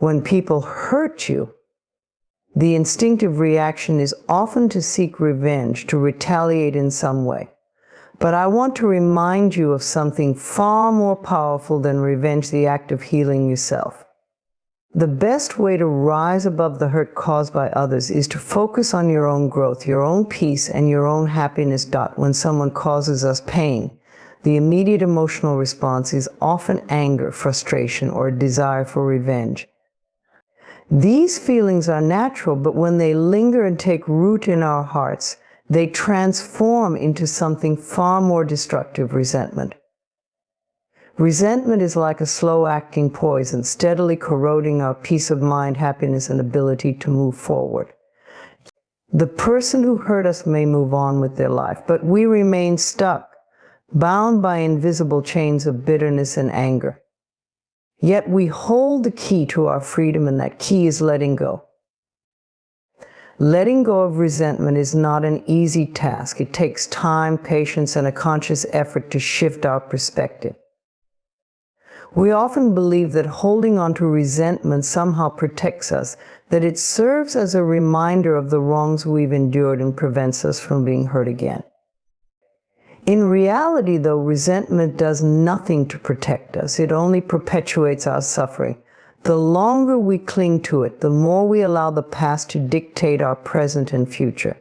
When people hurt you, the instinctive reaction is often to seek revenge, to retaliate in some way. But I want to remind you of something far more powerful than revenge, the act of healing yourself. The best way to rise above the hurt caused by others is to focus on your own growth, your own peace, and your own happiness. When someone causes us pain, the immediate emotional response is often anger, frustration, or a desire for revenge. These feelings are natural, but when they linger and take root in our hearts, they transform into something far more destructive: resentment. Resentment is like a slow-acting poison, steadily corroding our peace of mind, happiness, and ability to move forward. The person who hurt us may move on with their life, but we remain stuck, bound by invisible chains of bitterness and anger. Yet we hold the key to our freedom, and that key is letting go. Letting go of resentment is not an easy task. It takes time, patience, and a conscious effort to shift our perspective. We often believe that holding on to resentment somehow protects us, that it serves as a reminder of the wrongs we've endured and prevents us from being hurt again. In reality, though, resentment does nothing to protect us. It only perpetuates our suffering. The longer we cling to it, the more we allow the past to dictate our present and future.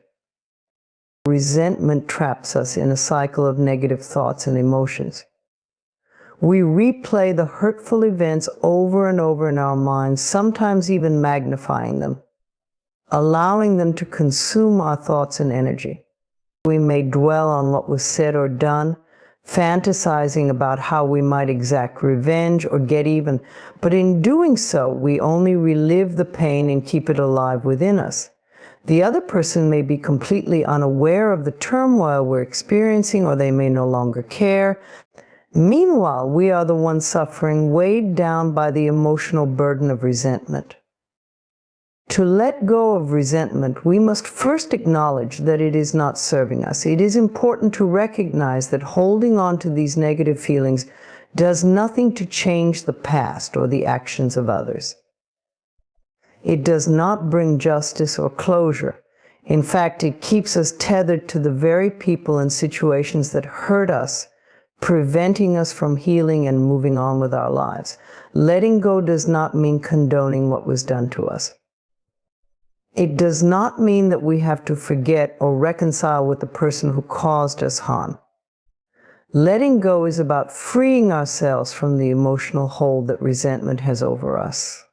Resentment traps us in a cycle of negative thoughts and emotions. We replay the hurtful events over and over in our minds, sometimes even magnifying them, allowing them to consume our thoughts and energy. We may dwell on what was said or done, fantasizing about how we might exact revenge or get even, but in doing so, we only relive the pain and keep it alive within us. The other person may be completely unaware of the turmoil we're experiencing, or they may no longer care. Meanwhile, we are the ones suffering, weighed down by the emotional burden of resentment. To let go of resentment, we must first acknowledge that it is not serving us. It is important to recognize that holding on to these negative feelings does nothing to change the past or the actions of others. It does not bring justice or closure. In fact, it keeps us tethered to the very people and situations that hurt us, preventing us from healing and moving on with our lives. Letting go does not mean condoning what was done to us. It does not mean that we have to forget or reconcile with the person who caused us harm. Letting go is about freeing ourselves from the emotional hold that resentment has over us.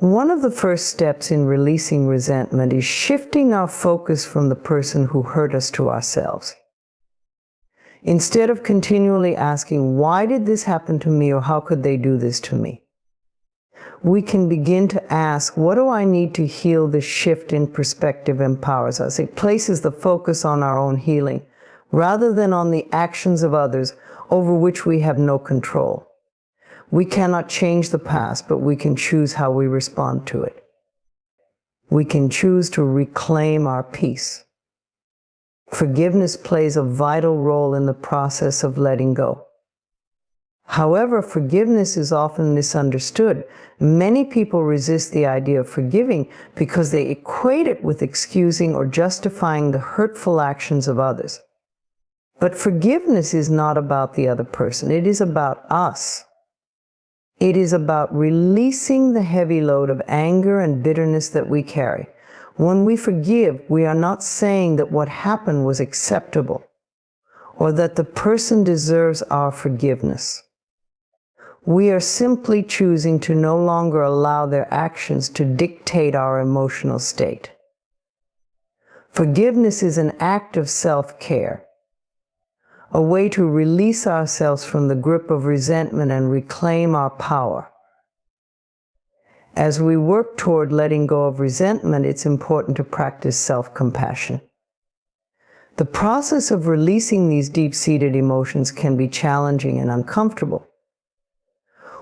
One of the first steps in releasing resentment is shifting our focus from the person who hurt us to ourselves. Instead of continually asking, "Why did this happen to me?" or "How could they do this to me?" we can begin to ask, "What do I need to heal?" This shift in perspective empowers us. It places the focus on our own healing, rather than on the actions of others over which we have no control. We cannot change the past, but we can choose how we respond to it. We can choose to reclaim our peace. Forgiveness plays a vital role in the process of letting go. However, forgiveness is often misunderstood. Many people resist the idea of forgiving because they equate it with excusing or justifying the hurtful actions of others. But forgiveness is not about the other person. It is about us. It is about releasing the heavy load of anger and bitterness that we carry. When we forgive, we are not saying that what happened was acceptable or that the person deserves our forgiveness. We are simply choosing to no longer allow their actions to dictate our emotional state. Forgiveness is an act of self-care, a way to release ourselves from the grip of resentment and reclaim our power. As we work toward letting go of resentment, it's important to practice self-compassion. The process of releasing these deep-seated emotions can be challenging and uncomfortable.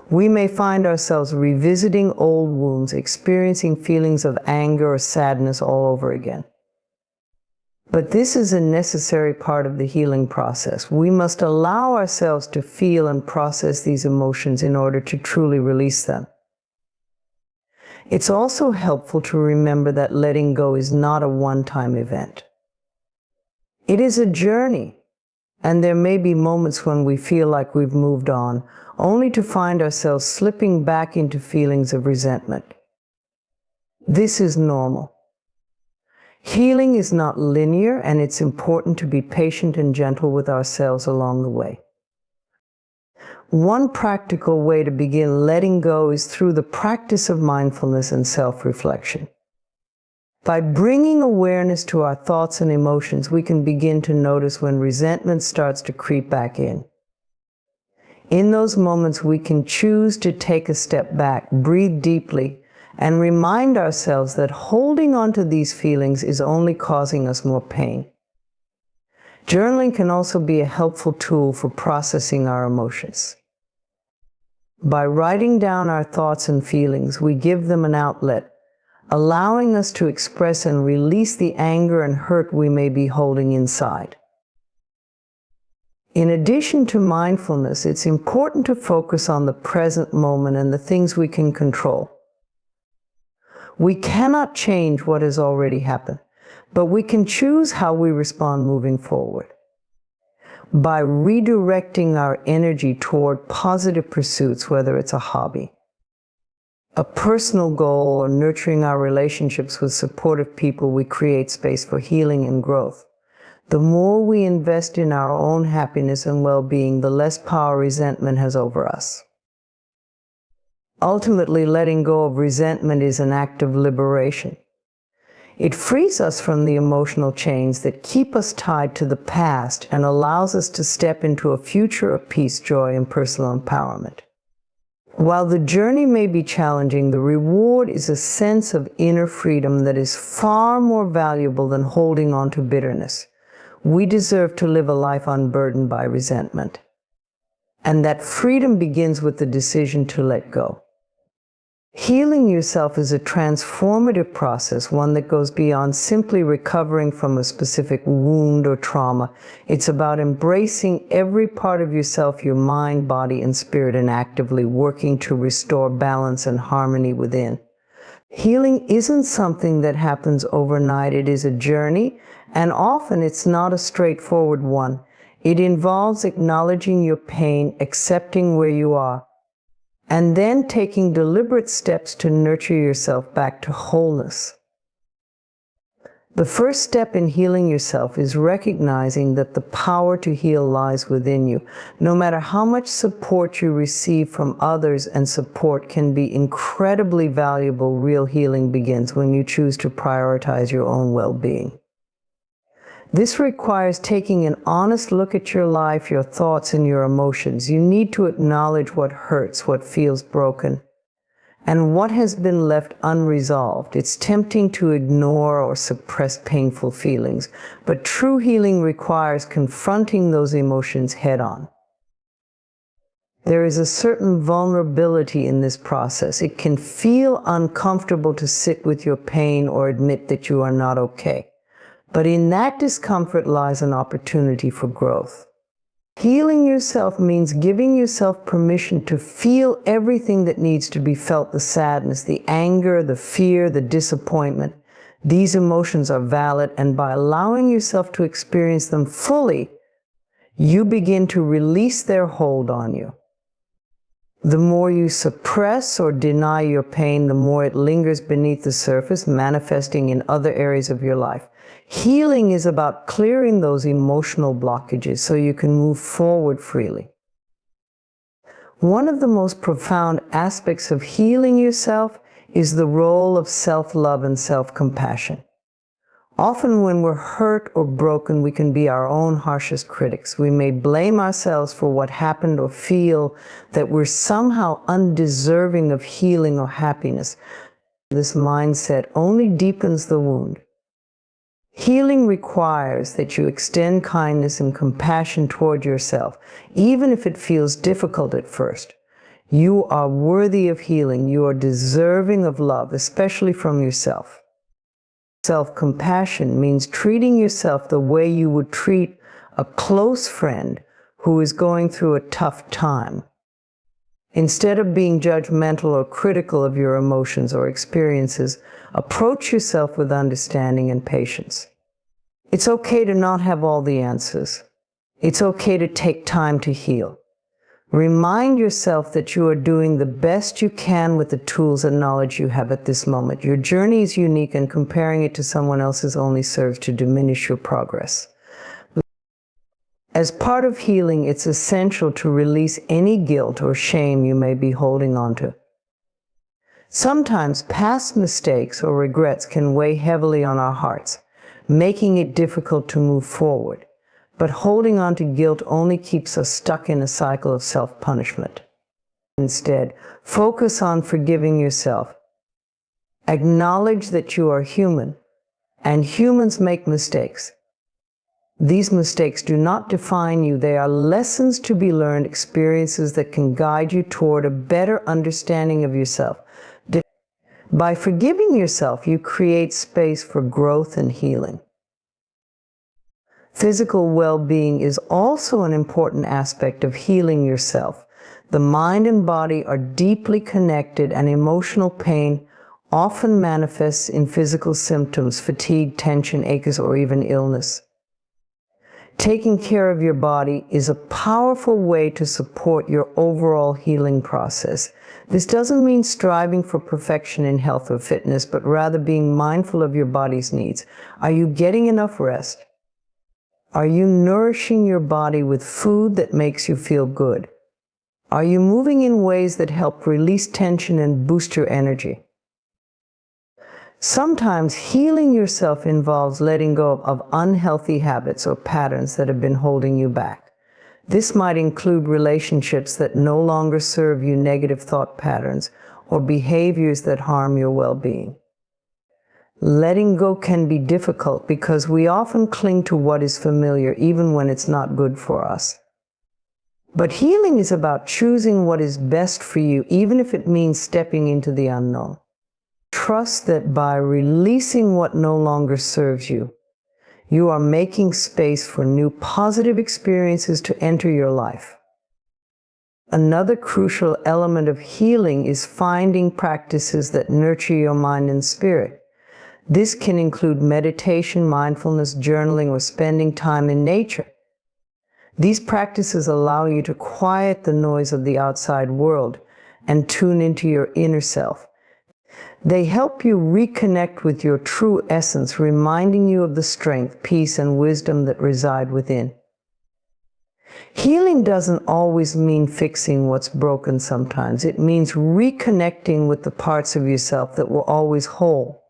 We may find ourselves revisiting old wounds, experiencing feelings of anger or sadness all over again. But this is a necessary part of the healing process. We must allow ourselves to feel and process these emotions in order to truly release them. It's also helpful to remember that letting go is not a one-time event. It is a journey, and there may be moments when we feel like we've moved on, only to find ourselves slipping back into feelings of resentment. This is normal. Healing is not linear, and it's important to be patient and gentle with ourselves along the way. One practical way to begin letting go is through the practice of mindfulness and self-reflection. By bringing awareness to our thoughts and emotions, we can begin to notice when resentment starts to creep back in. In those moments, we can choose to take a step back, breathe deeply, and remind ourselves that holding on to these feelings is only causing us more pain. Journaling can also be a helpful tool for processing our emotions. By writing down our thoughts and feelings, we give them an outlet, allowing us to express and release the anger and hurt we may be holding inside. In addition to mindfulness, it's important to focus on the present moment and the things we can control. We cannot change what has already happened, but we can choose how we respond moving forward. By redirecting our energy toward positive pursuits, whether it's a hobby, a personal goal, or nurturing our relationships with supportive people, we create space for healing and growth. The more we invest in our own happiness and well-being, the less power resentment has over us. Ultimately, letting go of resentment is an act of liberation. It frees us from the emotional chains that keep us tied to the past and allows us to step into a future of peace, joy, and personal empowerment. While the journey may be challenging, the reward is a sense of inner freedom that is far more valuable than holding on to bitterness. We deserve to live a life unburdened by resentment. And that freedom begins with the decision to let go. Healing yourself is a transformative process, one that goes beyond simply recovering from a specific wound or trauma. It's about embracing every part of yourself, your mind, body, and spirit, and actively working to restore balance and harmony within. Healing isn't something that happens overnight. It is a journey, and often it's not a straightforward one. It involves acknowledging your pain, accepting where you are, and then taking deliberate steps to nurture yourself back to wholeness. The first step in healing yourself is recognizing that the power to heal lies within you. No matter how much support you receive from others, and support can be incredibly valuable, real healing begins when you choose to prioritize your own well-being. This requires taking an honest look at your life, your thoughts, and your emotions. You need to acknowledge what hurts, what feels broken, and what has been left unresolved. It's tempting to ignore or suppress painful feelings, but true healing requires confronting those emotions head-on. There is a certain vulnerability in this process. It can feel uncomfortable to sit with your pain or admit that you are not okay. But in that discomfort lies an opportunity for growth. Healing yourself means giving yourself permission to feel everything that needs to be felt: the sadness, the anger, the fear, the disappointment. These emotions are valid, and by allowing yourself to experience them fully, you begin to release their hold on you. The more you suppress or deny your pain, the more it lingers beneath the surface, manifesting in other areas of your life. Healing is about clearing those emotional blockages so you can move forward freely. One of the most profound aspects of healing yourself is the role of self-love and self-compassion. Often when we're hurt or broken, we can be our own harshest critics. We may blame ourselves for what happened or feel that we're somehow undeserving of healing or happiness. This mindset only deepens the wound. Healing requires that you extend kindness and compassion toward yourself, even if it feels difficult at first. You are worthy of healing. You are deserving of love, especially from yourself. Self-compassion means treating yourself the way you would treat a close friend who is going through a tough time. Instead of being judgmental or critical of your emotions or experiences, approach yourself with understanding and patience. It's okay to not have all the answers. It's okay to take time to heal. Remind yourself that you are doing the best you can with the tools and knowledge you have at this moment. Your journey is unique, and comparing it to someone else's only serves to diminish your progress. As part of healing, it's essential to release any guilt or shame you may be holding on to. Sometimes past mistakes or regrets can weigh heavily on our hearts, making it difficult to move forward. But holding on to guilt only keeps us stuck in a cycle of self-punishment. Instead, focus on forgiving yourself. Acknowledge that you are human, and humans make mistakes. These mistakes do not define you. They are lessons to be learned, experiences that can guide you toward a better understanding of yourself. By forgiving yourself, you create space for growth and healing. Physical well-being is also an important aspect of healing yourself. The mind and body are deeply connected, and emotional pain often manifests in physical symptoms: fatigue, tension, aches, or even illness. Taking care of your body is a powerful way to support your overall healing process. This doesn't mean striving for perfection in health or fitness, but rather being mindful of your body's needs. Are you getting enough rest? Are you nourishing your body with food that makes you feel good? Are you moving in ways that help release tension and boost your energy? Sometimes healing yourself involves letting go of unhealthy habits or patterns that have been holding you back. This might include relationships that no longer serve you, negative thought patterns, or behaviors that harm your well-being. Letting go can be difficult because we often cling to what is familiar, even when it's not good for us. But healing is about choosing what is best for you, even if it means stepping into the unknown. Trust that by releasing what no longer serves you, you are making space for new positive experiences to enter your life. Another crucial element of healing is finding practices that nurture your mind and spirit. This can include meditation, mindfulness, journaling, or spending time in nature. These practices allow you to quiet the noise of the outside world and tune into your inner self. They help you reconnect with your true essence, reminding you of the strength, peace, and wisdom that reside within. Healing doesn't always mean fixing what's broken. Sometimes it means reconnecting with the parts of yourself that were always whole,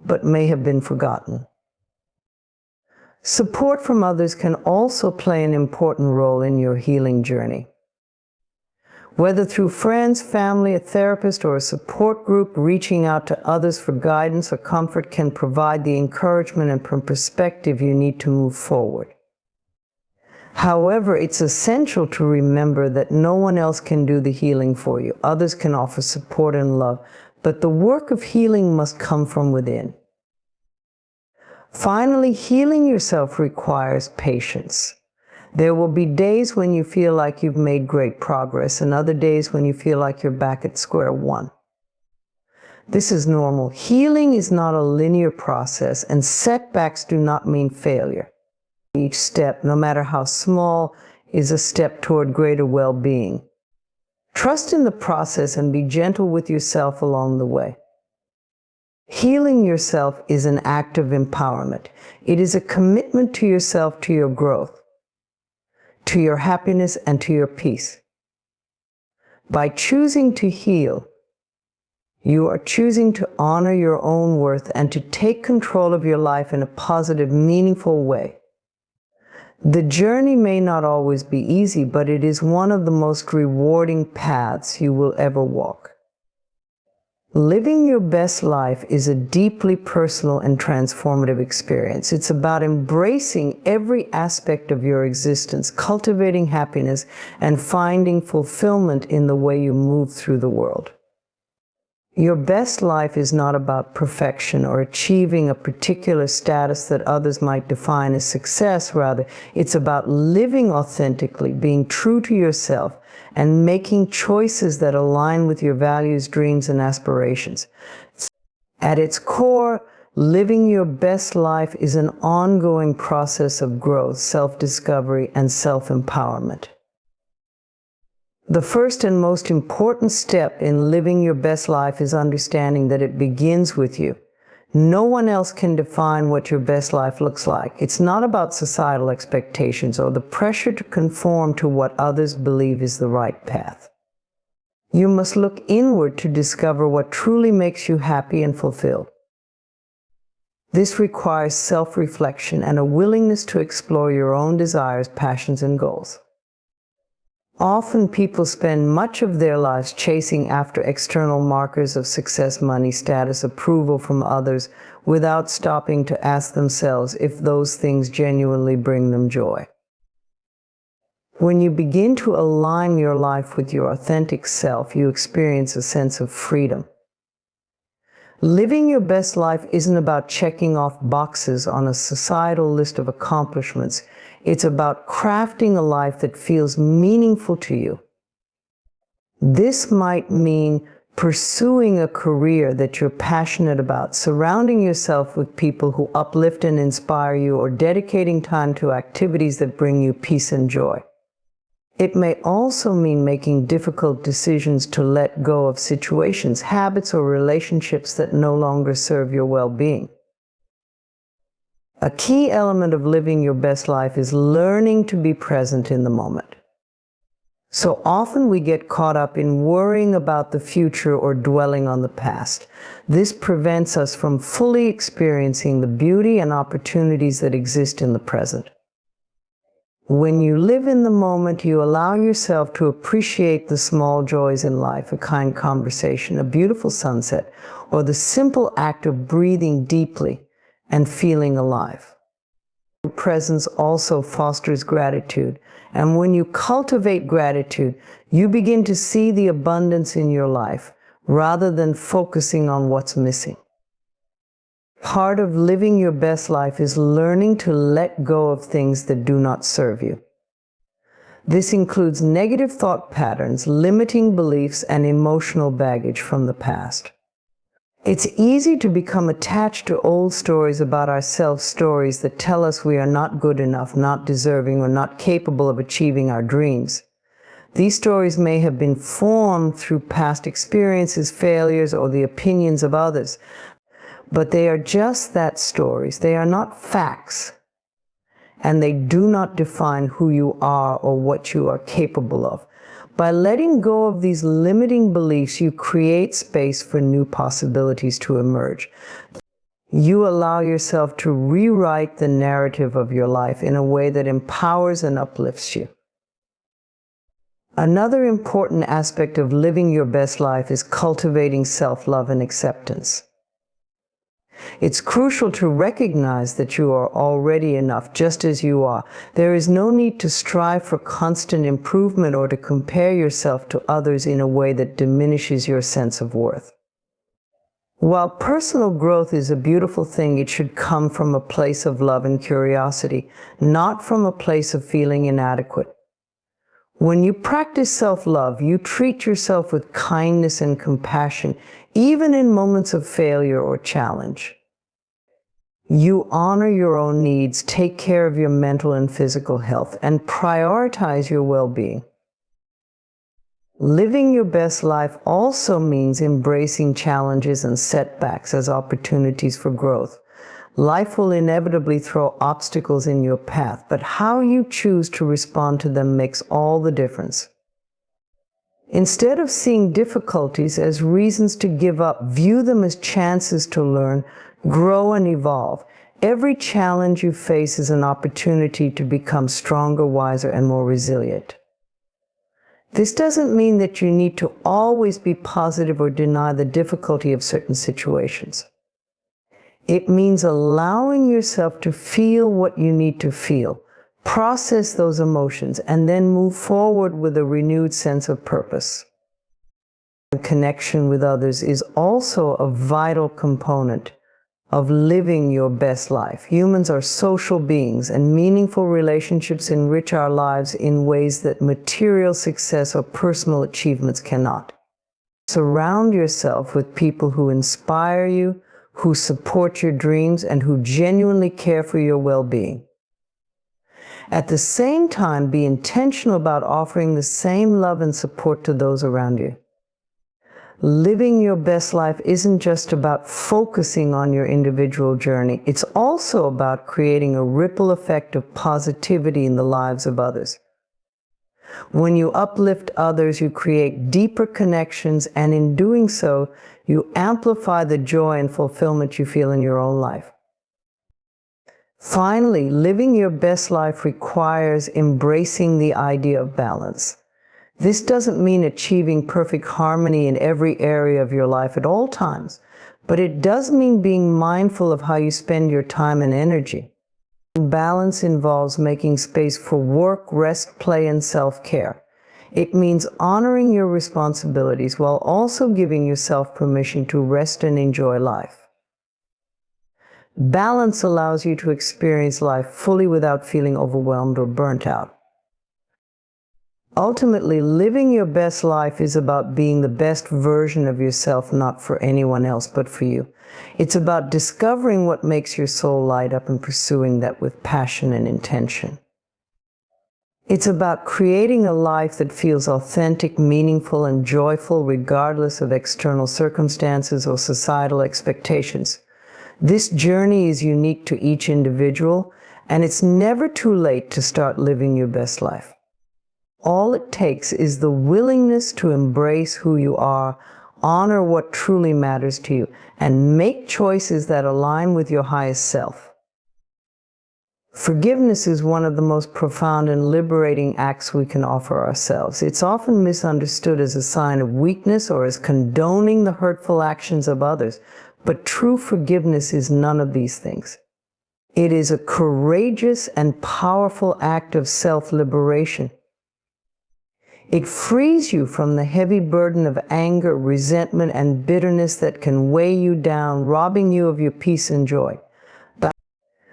but may have been forgotten. Support from others can also play an important role in your healing journey. Whether through friends, family, a therapist, or a support group, reaching out to others for guidance or comfort can provide the encouragement and perspective you need to move forward. However, it's essential to remember that no one else can do the healing for you. Others can offer support and love, but the work of healing must come from within. Finally, healing yourself requires patience. There will be days when you feel like you've made great progress, and other days when you feel like you're back at square one. This is normal. Healing is not a linear process, and setbacks do not mean failure. Each step, no matter how small, is a step toward greater well-being. Trust in the process and be gentle with yourself along the way. Healing yourself is an act of empowerment. It is a commitment to yourself, to your growth, to your happiness, and to your peace. By choosing to heal, you are choosing to honor your own worth and to take control of your life in a positive, meaningful way. The journey may not always be easy, but it is one of the most rewarding paths you will ever walk. Living your best life is a deeply personal and transformative experience. It's about embracing every aspect of your existence, cultivating happiness, and finding fulfillment in the way you move through the world. Your best life is not about perfection or achieving a particular status that others might define as success. Rather, it's about living authentically, being true to yourself, and making choices that align with your values, dreams, and aspirations. At its core, living your best life is an ongoing process of growth, self-discovery, and self-empowerment. The first and most important step in living your best life is understanding that it begins with you. No one else can define what your best life looks like. It's not about societal expectations or the pressure to conform to what others believe is the right path. You must look inward to discover what truly makes you happy and fulfilled. This requires self-reflection and a willingness to explore your own desires, passions, and goals. Often people spend much of their lives chasing after external markers of success, money, status, approval from others, without stopping to ask themselves if those things genuinely bring them joy. When you begin to align your life with your authentic self, you experience a sense of freedom. Living your best life isn't about checking off boxes on a societal list of accomplishments. It's about crafting a life that feels meaningful to you. This might mean pursuing a career that you're passionate about, surrounding yourself with people who uplift and inspire you, or dedicating time to activities that bring you peace and joy. It may also mean making difficult decisions to let go of situations, habits, or relationships that no longer serve your well-being. A key element of living your best life is learning to be present in the moment. So often we get caught up in worrying about the future or dwelling on the past. This prevents us from fully experiencing the beauty and opportunities that exist in the present. When you live in the moment, you allow yourself to appreciate the small joys in life, a kind conversation, a beautiful sunset, or the simple act of breathing deeply and feeling alive. Presence also fosters gratitude, and when you cultivate gratitude, you begin to see the abundance in your life rather than focusing on what's missing. Part of living your best life is learning to let go of things that do not serve you. This includes negative thought patterns, limiting beliefs, and emotional baggage from the past. It's easy to become attached to old stories about ourselves, stories that tell us we are not good enough, not deserving, or not capable of achieving our dreams. These stories may have been formed through past experiences, failures, or the opinions of others, but they are just that, stories. They are not facts, and they do not define who you are or what you are capable of. By letting go of these limiting beliefs, you create space for new possibilities to emerge. You allow yourself to rewrite the narrative of your life in a way that empowers and uplifts you. Another important aspect of living your best life is cultivating self-love and acceptance. It's crucial to recognize that you are already enough just as you are. There is no need to strive for constant improvement or to compare yourself to others in a way that diminishes your sense of worth. While personal growth is a beautiful thing, it should come from a place of love and curiosity, not from a place of feeling inadequate. When you practice self-love, you treat yourself with kindness and compassion, even in moments of failure or challenge. You honor your own needs, take care of your mental and physical health, and prioritize your well-being. Living your best life also means embracing challenges and setbacks as opportunities for growth. Life will inevitably throw obstacles in your path, but how you choose to respond to them makes all the difference. Instead of seeing difficulties as reasons to give up, view them as chances to learn, grow, and evolve. Every challenge you face is an opportunity to become stronger, wiser, and more resilient. This doesn't mean that you need to always be positive or deny the difficulty of certain situations. It means allowing yourself to feel what you need to feel, process those emotions, and then move forward with a renewed sense of purpose. Connection with others is also a vital component of living your best life. Humans are social beings, and meaningful relationships enrich our lives in ways that material success or personal achievements cannot. Surround yourself with people who inspire you, who support your dreams, and who genuinely care for your well-being. At the same time, be intentional about offering the same love and support to those around you. Living your best life isn't just about focusing on your individual journey. It's also about creating a ripple effect of positivity in the lives of others. When you uplift others, you create deeper connections, and in doing so, you amplify the joy and fulfillment you feel in your own life. Finally, living your best life requires embracing the idea of balance. This doesn't mean achieving perfect harmony in every area of your life at all times, but it does mean being mindful of how you spend your time and energy. Balance involves making space for work, rest, play, and self-care. It means honoring your responsibilities while also giving yourself permission to rest and enjoy life. Balance allows you to experience life fully without feeling overwhelmed or burnt out. Ultimately, living your best life is about being the best version of yourself, not for anyone else, but for you. It's about discovering what makes your soul light up and pursuing that with passion and intention. It's about creating a life that feels authentic, meaningful, and joyful regardless of external circumstances or societal expectations. This journey is unique to each individual, and it's never too late to start living your best life. All it takes is the willingness to embrace who you are, honor what truly matters to you, and make choices that align with your highest self. Forgiveness is one of the most profound and liberating acts we can offer ourselves. It's often misunderstood as a sign of weakness or as condoning the hurtful actions of others, but true forgiveness is none of these things. It is a courageous and powerful act of self-liberation. It frees you from the heavy burden of anger, resentment, and bitterness that can weigh you down, robbing you of your peace and joy. But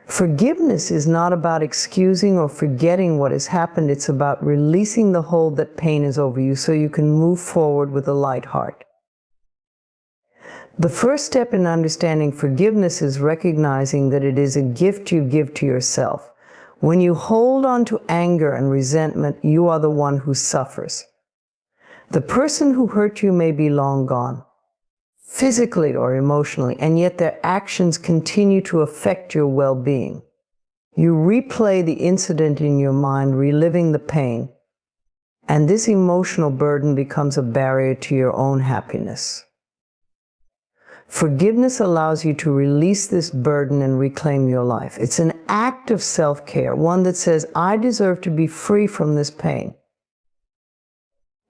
forgiveness is not about excusing or forgetting what has happened. It's about releasing the hold that pain is over you so you can move forward with a light heart. The first step in understanding forgiveness is recognizing that it is a gift you give to yourself. When you hold on to anger and resentment, you are the one who suffers. The person who hurt you may be long gone, physically or emotionally, and yet their actions continue to affect your well-being. You replay the incident in your mind, reliving the pain, and this emotional burden becomes a barrier to your own happiness. Forgiveness allows you to release this burden and reclaim your life. It's an act of self-care, one that says, I deserve to be free from this pain.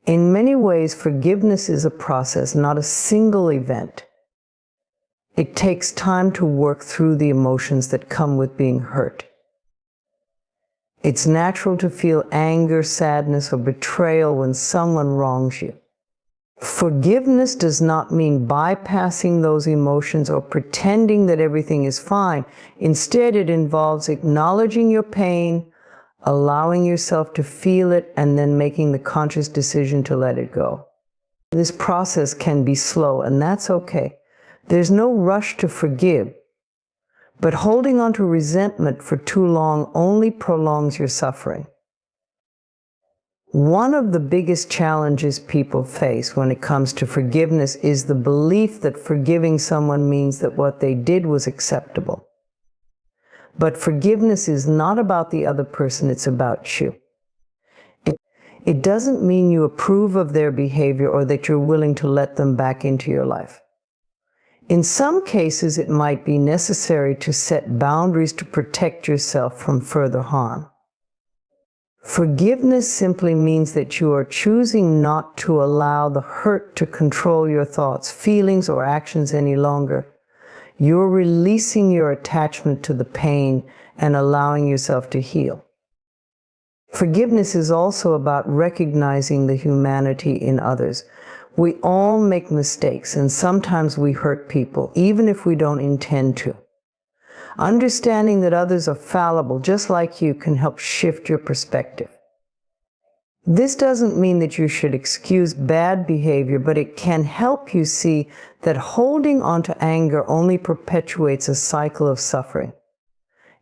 In many ways, forgiveness is a process, not a single event. It takes time to work through the emotions that come with being hurt. It's natural to feel anger, sadness, or betrayal when someone wrongs you. Forgiveness does not mean bypassing those emotions or pretending that everything is fine. Instead, it involves acknowledging your pain, allowing yourself to feel it, and then making the conscious decision to let it go. This process can be slow, and that's okay. There's no rush to forgive, but holding on to resentment for too long only prolongs your suffering. One of the biggest challenges people face when it comes to forgiveness is the belief that forgiving someone means that what they did was acceptable. But forgiveness is not about the other person, it's about you. It doesn't mean you approve of their behavior or that you're willing to let them back into your life. In some cases, it might be necessary to set boundaries to protect yourself from further harm. Forgiveness simply means that you are choosing not to allow the hurt to control your thoughts, feelings, or actions any longer. You're releasing your attachment to the pain and allowing yourself to heal. Forgiveness is also about recognizing the humanity in others. We all make mistakes, and sometimes we hurt people, even if we don't intend to. Understanding that others are fallible just like you can help shift your perspective. This doesn't mean that you should excuse bad behavior, but it can help you see that holding on to anger only perpetuates a cycle of suffering.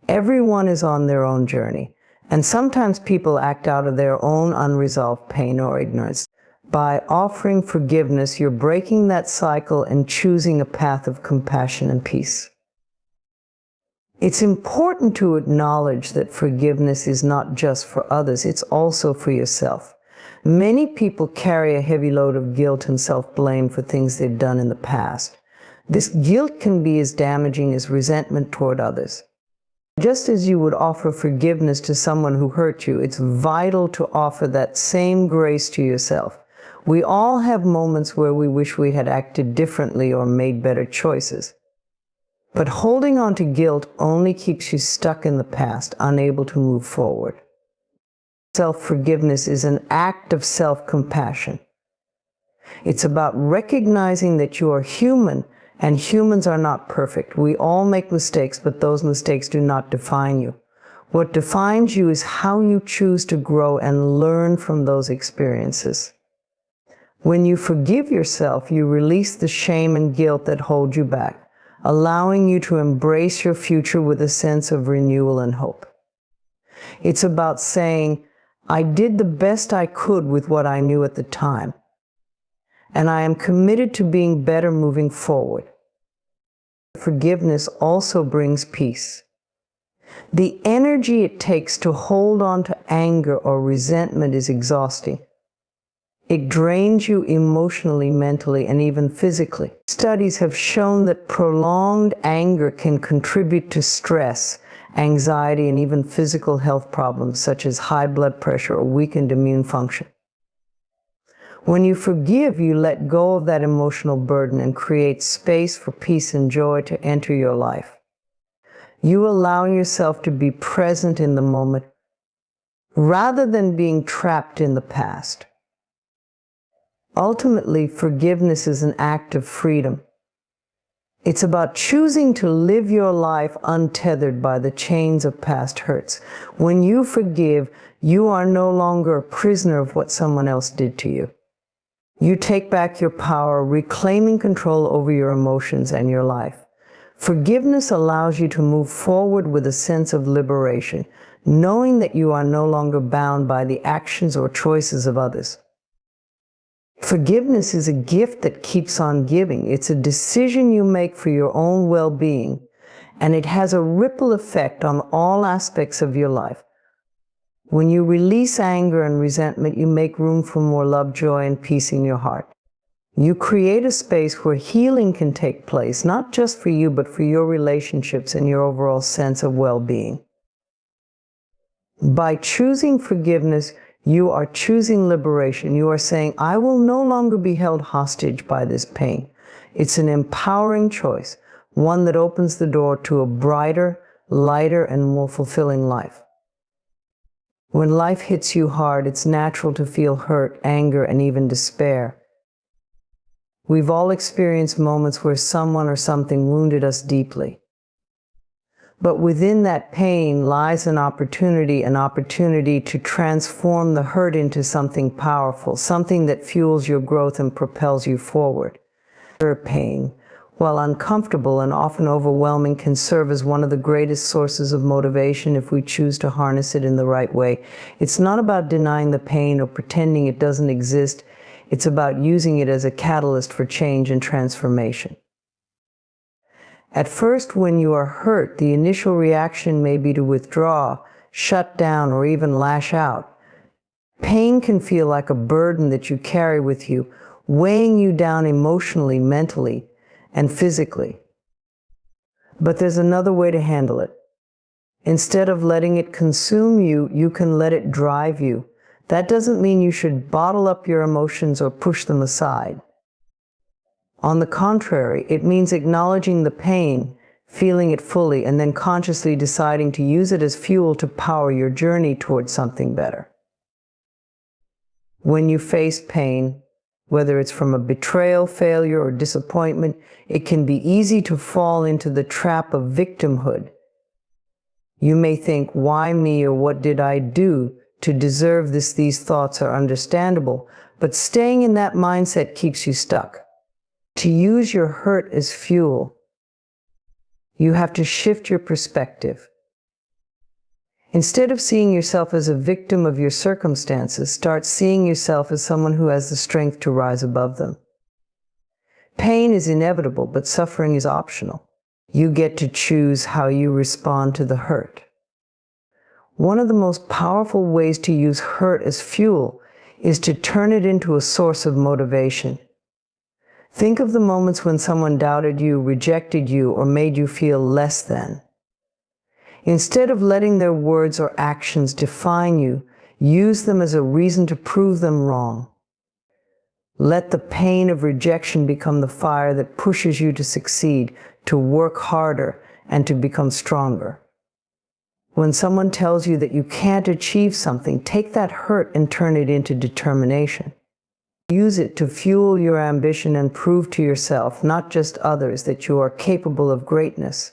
Everyone is on their own journey, and sometimes people act out of their own unresolved pain or ignorance. By offering forgiveness, you're breaking that cycle and choosing a path of compassion and peace. It's important to acknowledge that forgiveness is not just for others, it's also for yourself. Many people carry a heavy load of guilt and self-blame for things they've done in the past. This guilt can be as damaging as resentment toward others. Just as you would offer forgiveness to someone who hurt you, it's vital to offer that same grace to yourself. We all have moments where we wish we had acted differently or made better choices. But holding on to guilt only keeps you stuck in the past, unable to move forward. Self-forgiveness is an act of self-compassion. It's about recognizing that you are human, and humans are not perfect. We all make mistakes, but those mistakes do not define you. What defines you is how you choose to grow and learn from those experiences. When you forgive yourself, you release the shame and guilt that hold you back, allowing you to embrace your future with a sense of renewal and hope. It's about saying, I did the best I could with what I knew at the time, and I am committed to being better moving forward. Forgiveness also brings peace. The energy it takes to hold on to anger or resentment is exhausting. It drains you emotionally, mentally, and even physically. Studies have shown that prolonged anger can contribute to stress, anxiety, and even physical health problems such as high blood pressure or weakened immune function. When you forgive, you let go of that emotional burden and create space for peace and joy to enter your life. You allow yourself to be present in the moment rather than being trapped in the past. Ultimately, forgiveness is an act of freedom. It's about choosing to live your life untethered by the chains of past hurts. When you forgive, you are no longer a prisoner of what someone else did to you. You take back your power, reclaiming control over your emotions and your life. Forgiveness allows you to move forward with a sense of liberation, knowing that you are no longer bound by the actions or choices of others. Forgiveness is a gift that keeps on giving. It's a decision you make for your own well-being, and it has a ripple effect on all aspects of your life. When you release anger and resentment, you make room for more love, joy, and peace in your heart. You create a space where healing can take place, not just for you, but for your relationships and your overall sense of well-being. By choosing forgiveness, you are choosing liberation. You are saying, I will no longer be held hostage by this pain. It's an empowering choice, one that opens the door to a brighter, lighter, and more fulfilling life. When life hits you hard, it's natural to feel hurt, anger, and even despair. We've all experienced moments where someone or something wounded us deeply. But within that pain lies an opportunity to transform the hurt into something powerful, something that fuels your growth and propels you forward. Pain, while uncomfortable and often overwhelming, can serve as one of the greatest sources of motivation if we choose to harness it in the right way. It's not about denying the pain or pretending it doesn't exist. It's about using it as a catalyst for change and transformation. At first, when you are hurt, the initial reaction may be to withdraw, shut down, or even lash out. Pain can feel like a burden that you carry with you, weighing you down emotionally, mentally, and physically. But there's another way to handle it. Instead of letting it consume you, you can let it drive you. That doesn't mean you should bottle up your emotions or push them aside. On the contrary, it means acknowledging the pain, feeling it fully, and then consciously deciding to use it as fuel to power your journey towards something better. When you face pain, whether it's from a betrayal, failure, or disappointment, it can be easy to fall into the trap of victimhood, You may think, why me, or what did I do to deserve this? These thoughts are understandable, but staying in that mindset keeps you stuck. To use your hurt as fuel, you have to shift your perspective. Instead of seeing yourself as a victim of your circumstances, start seeing yourself as someone who has the strength to rise above them. Pain is inevitable, but suffering is optional. You get to choose how you respond to the hurt. One of the most powerful ways to use hurt as fuel is to turn it into a source of motivation. Think of the moments when someone doubted you, rejected you, or made you feel less than. Instead of letting their words or actions define you, use them as a reason to prove them wrong. Let the pain of rejection become the fire that pushes you to succeed, to work harder, and to become stronger. When someone tells you that you can't achieve something, take that hurt and turn it into determination. Use it to fuel your ambition and prove to yourself, not just others, that you are capable of greatness.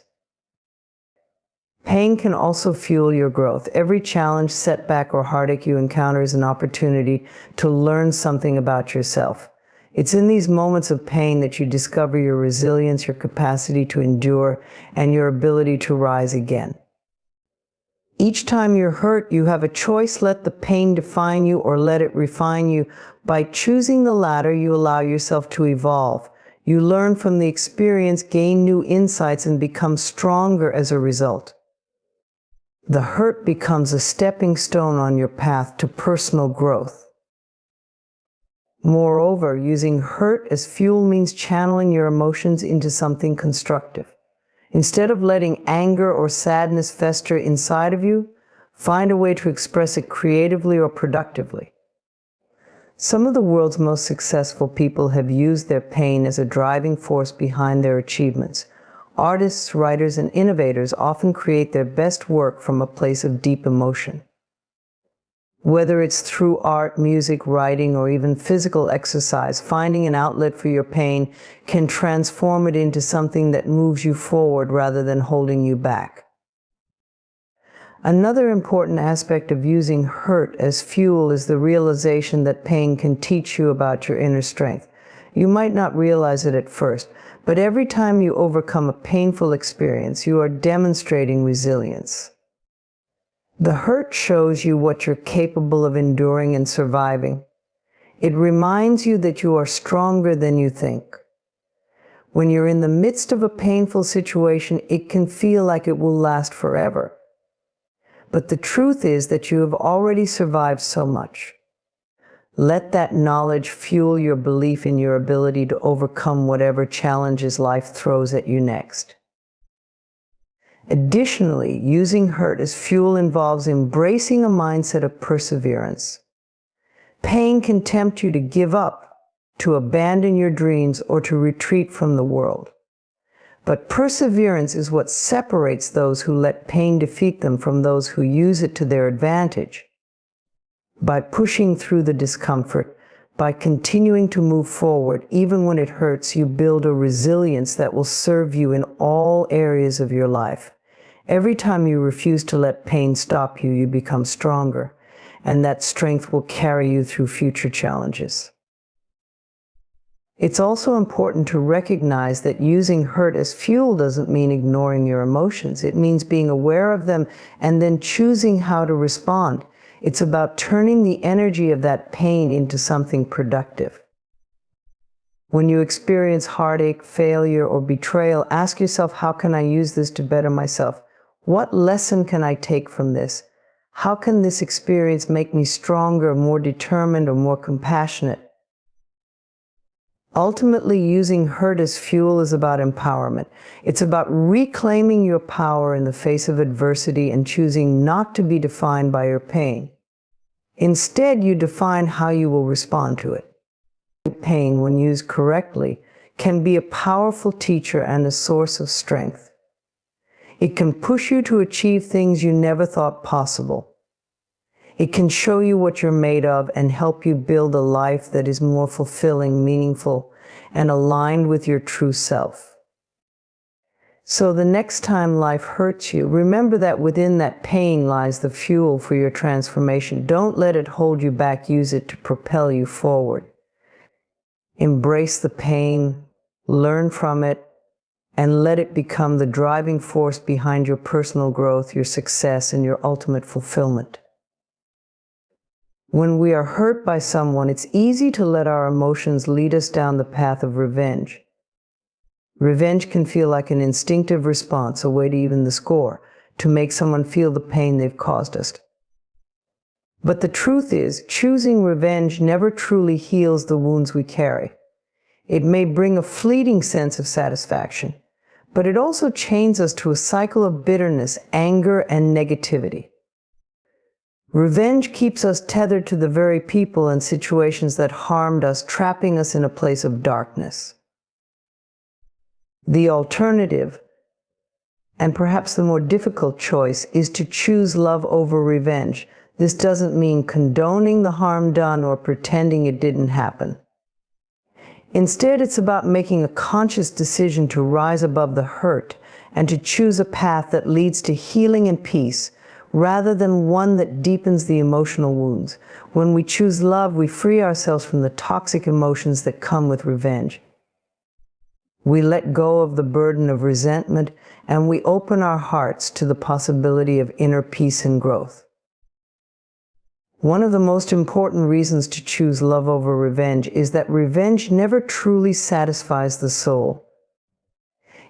Pain can also fuel your growth. Every challenge, setback, or heartache you encounter is an opportunity to learn something about yourself. It's in these moments of pain that you discover your resilience, your capacity to endure, and your ability to rise again. Each time you're hurt, you have a choice: let the pain define you or let it refine you. By choosing the latter, you allow yourself to evolve. You learn from the experience, gain new insights, and become stronger as a result. The hurt becomes a stepping stone on your path to personal growth. Moreover, using hurt as fuel means channeling your emotions into something constructive. Instead of letting anger or sadness fester inside of you, find a way to express it creatively or productively. Some of the world's most successful people have used their pain as a driving force behind their achievements. Artists, writers, and innovators often create their best work from a place of deep emotion. Whether it's through art, music, writing, or even physical exercise, finding an outlet for your pain can transform it into something that moves you forward rather than holding you back. Another important aspect of using hurt as fuel is the realization that pain can teach you about your inner strength. You might not realize it at first, but every time you overcome a painful experience, you are demonstrating resilience. The hurt shows you what you're capable of enduring and surviving. It reminds you that you are stronger than you think. When you're in the midst of a painful situation, it can feel like it will last forever. But the truth is that you have already survived so much. Let that knowledge fuel your belief in your ability to overcome whatever challenges life throws at you next. Additionally, using hurt as fuel involves embracing a mindset of perseverance. Pain can tempt you to give up, to abandon your dreams, or to retreat from the world. But perseverance is what separates those who let pain defeat them from those who use it to their advantage. By pushing through the discomfort, by continuing to move forward, even when it hurts, you build a resilience that will serve you in all areas of your life. Every time you refuse to let pain stop you, you become stronger, and that strength will carry you through future challenges. It's also important to recognize that using hurt as fuel doesn't mean ignoring your emotions. It means being aware of them and then choosing how to respond. It's about turning the energy of that pain into something productive. When you experience heartache, failure, or betrayal, ask yourself, how can I use this to better myself? What lesson can I take from this? How can this experience make me stronger, more determined, or more compassionate? Ultimately, using hurt as fuel is about empowerment. It's about reclaiming your power in the face of adversity and choosing not to be defined by your pain. Instead, you define how you will respond to it. Pain, when used correctly, can be a powerful teacher and a source of strength. It can push you to achieve things you never thought possible. It can show you what you're made of and help you build a life that is more fulfilling, meaningful, and aligned with your true self. So the next time life hurts you, remember that within that pain lies the fuel for your transformation. Don't let it hold you back. Use it to propel you forward. Embrace the pain, learn from it, and let it become the driving force behind your personal growth, your success, and your ultimate fulfillment. When we are hurt by someone, it's easy to let our emotions lead us down the path of revenge. Revenge can feel like an instinctive response, a way to even the score, to make someone feel the pain they've caused us. But the truth is, choosing revenge never truly heals the wounds we carry. It may bring a fleeting sense of satisfaction, but it also chains us to a cycle of bitterness, anger, and negativity. Revenge keeps us tethered to the very people and situations that harmed us, trapping us in a place of darkness. The alternative, and perhaps the more difficult choice, is to choose love over revenge. This doesn't mean condoning the harm done or pretending it didn't happen. Instead, it's about making a conscious decision to rise above the hurt and to choose a path that leads to healing and peace, rather than one that deepens the emotional wounds. When we choose love, we free ourselves from the toxic emotions that come with revenge. We let go of the burden of resentment, and we open our hearts to the possibility of inner peace and growth. One of the most important reasons to choose love over revenge is that revenge never truly satisfies the soul.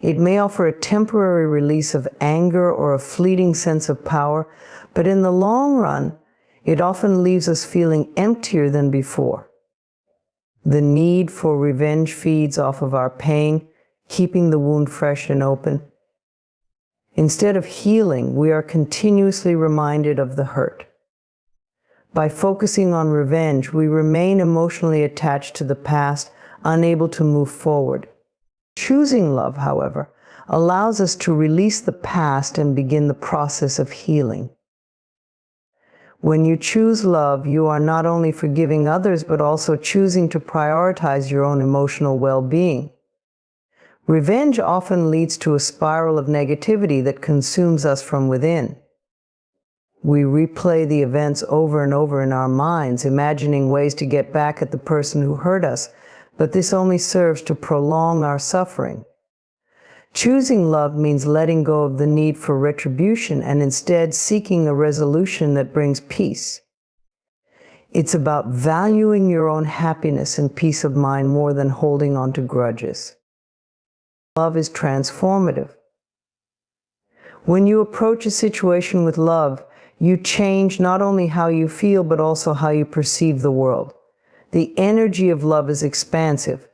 It may offer a temporary release of anger or a fleeting sense of power, but in the long run, it often leaves us feeling emptier than before. The need for revenge feeds off of our pain, keeping the wound fresh and open. Instead of healing, we are continuously reminded of the hurt. By focusing on revenge, we remain emotionally attached to the past, unable to move forward. Choosing love, however, allows us to release the past and begin the process of healing. When you choose love, you are not only forgiving others, but also choosing to prioritize your own emotional well-being. Revenge often leads to a spiral of negativity that consumes us from within. We replay the events over and over in our minds, imagining ways to get back at the person who hurt us, but this only serves to prolong our suffering. Choosing love means letting go of the need for retribution and instead seeking a resolution that brings peace. It's about valuing your own happiness and peace of mind more than holding on to grudges. Love is transformative. When you approach a situation with love, you change not only how you feel, but also how you perceive the world. The energy of love is expansive,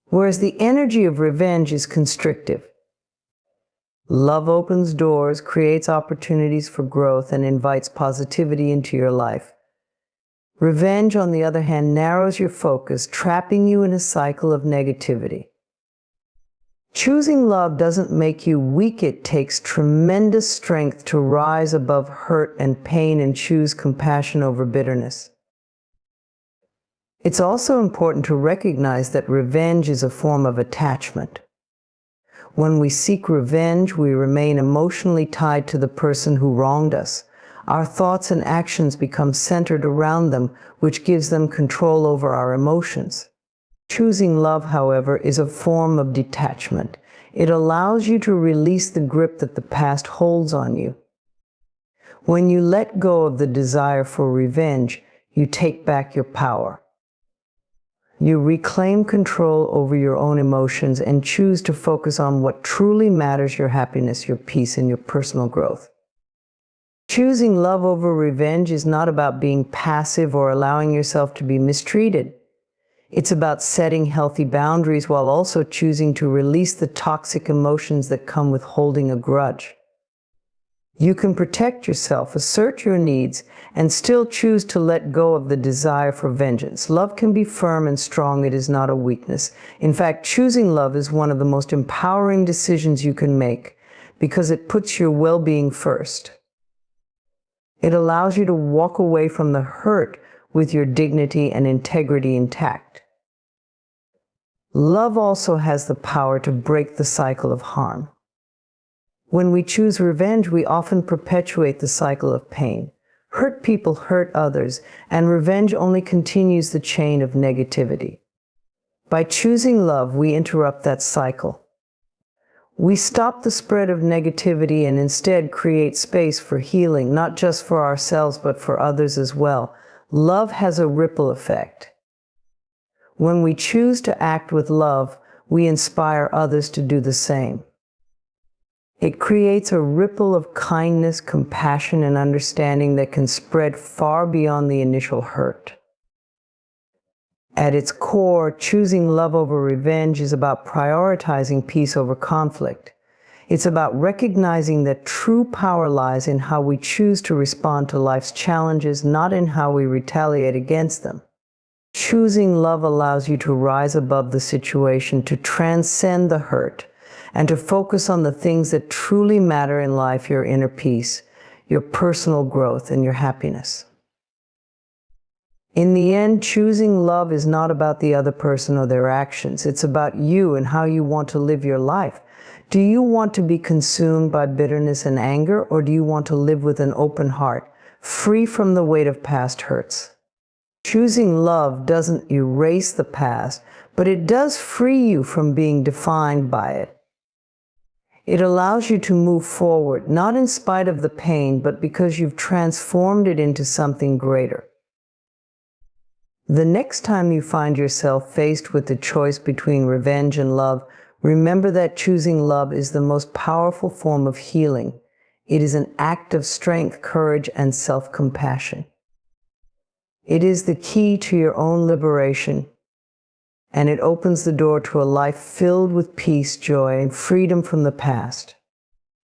whereas the energy of revenge is constrictive. Love opens doors, creates opportunities for growth, and invites positivity into your life. Revenge, on the other hand, narrows your focus, trapping you in a cycle of negativity. Choosing love doesn't make you weak. It takes tremendous strength to rise above hurt and pain and choose compassion over bitterness. It's also important to recognize that revenge is a form of attachment. When we seek revenge, we remain emotionally tied to the person who wronged us. Our thoughts and actions become centered around them, which gives them control over our emotions. Choosing love, however, is a form of detachment. It allows you to release the grip that the past holds on you. When you let go of the desire for revenge, you take back your power. You reclaim control over your own emotions and choose to focus on what truly matters: your happiness, your peace, and your personal growth. Choosing love over revenge is not about being passive or allowing yourself to be mistreated. It's about setting healthy boundaries while also choosing to release the toxic emotions that come with holding a grudge. You can protect yourself, assert your needs, and still choose to let go of the desire for vengeance. Love can be firm and strong. It is not a weakness. In fact, choosing love is one of the most empowering decisions you can make because it puts your well-being first. It allows you to walk away from the hurt with your dignity and integrity intact. Love also has the power to break the cycle of harm. When we choose revenge, we often perpetuate the cycle of pain. Hurt people hurt others, and revenge only continues the chain of negativity. By choosing love, we interrupt that cycle. We stop the spread of negativity and instead create space for healing, not just for ourselves, but for others as well. Love has a ripple effect. When we choose to act with love, we inspire others to do the same. It creates a ripple of kindness, compassion, and understanding that can spread far beyond the initial hurt. At its core, choosing love over revenge is about prioritizing peace over conflict. It's about recognizing that true power lies in how we choose to respond to life's challenges, not in how we retaliate against them. Choosing love allows you to rise above the situation, to transcend the hurt, and to focus on the things that truly matter in life: your inner peace, your personal growth, and your happiness. In the end, choosing love is not about the other person or their actions. It's about you and how you want to live your life. Do you want to be consumed by bitterness and anger, or do you want to live with an open heart, free from the weight of past hurts? Choosing love doesn't erase the past, but it does free you from being defined by it. It allows you to move forward, not in spite of the pain, but because you've transformed it into something greater. The next time you find yourself faced with the choice between revenge and love, remember that choosing love is the most powerful form of healing. It is an act of strength, courage, and self-compassion. It is the key to your own liberation, and it opens the door to a life filled with peace, joy, and freedom from the past.